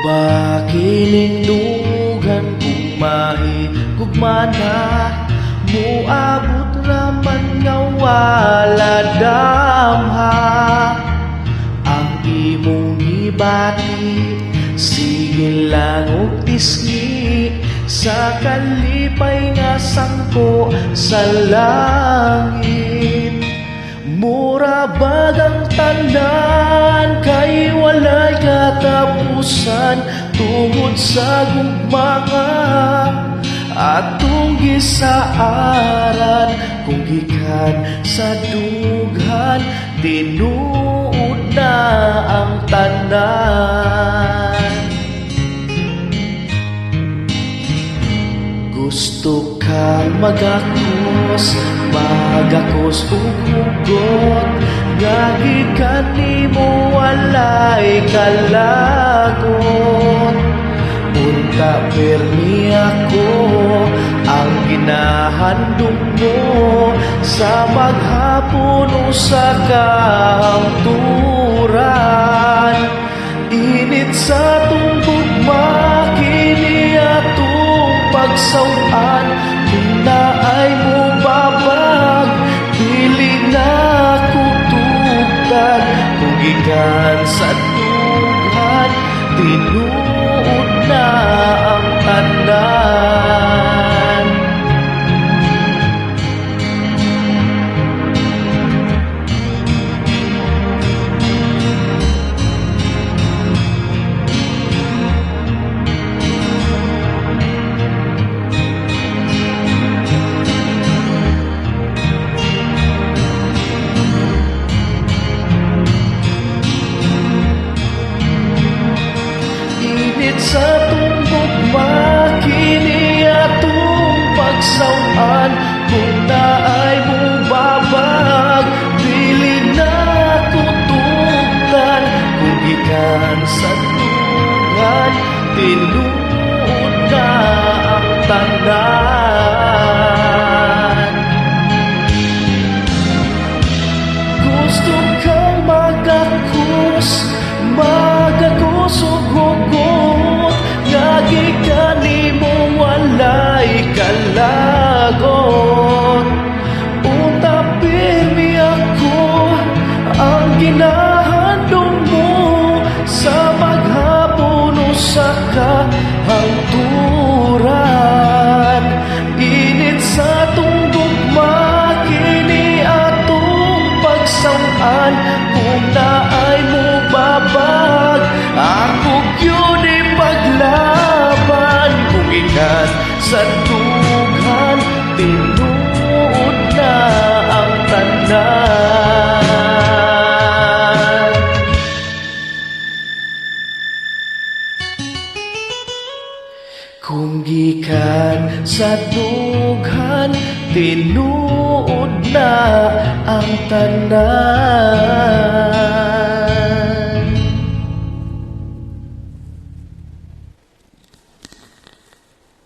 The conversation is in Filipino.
Pakilindugan kung mahigugmana, muabot raman nga wala damha. Ang imong gibati, sige lang og tisgi, sa kalipay nga sangko sa langit. Mura bagang tanan, kay walay katapusan, tungod sa gugmanga atong gisaaran. Kung gikan sa dughan, tinuod na ang tanan. Gusto kang magakos ug hugot, nga gikan nimo walay kalagot. Unta permi ako ang ginahandog mo, sa maghapon o sa kahapturan. Init sa tumbugma, kini atong pagsawan. Kung naay mo babag, dili na kutugtag. Kung gikan sa dughan, tinuod na ang tanan. Sa tumbugma, kini atong pagsawan. Kung naay mo babag, dili na kutugtan. Kung gikan sa dughan, tinuod na ang tanan. Gusto kang magakos ug hugot, nga gikan nimo walay kalagot. Unta pirmi ako ang ginahandog mo, sa maghapon o sa kahangturan. Init sa tumbugma, kini atong pagsawan. Kung naay mo babag, ako yun ipaglaban. Kung ikas sa dughan, tinuod na ang tanan. Kung gikan sa dughan, tinuod na ang tanan.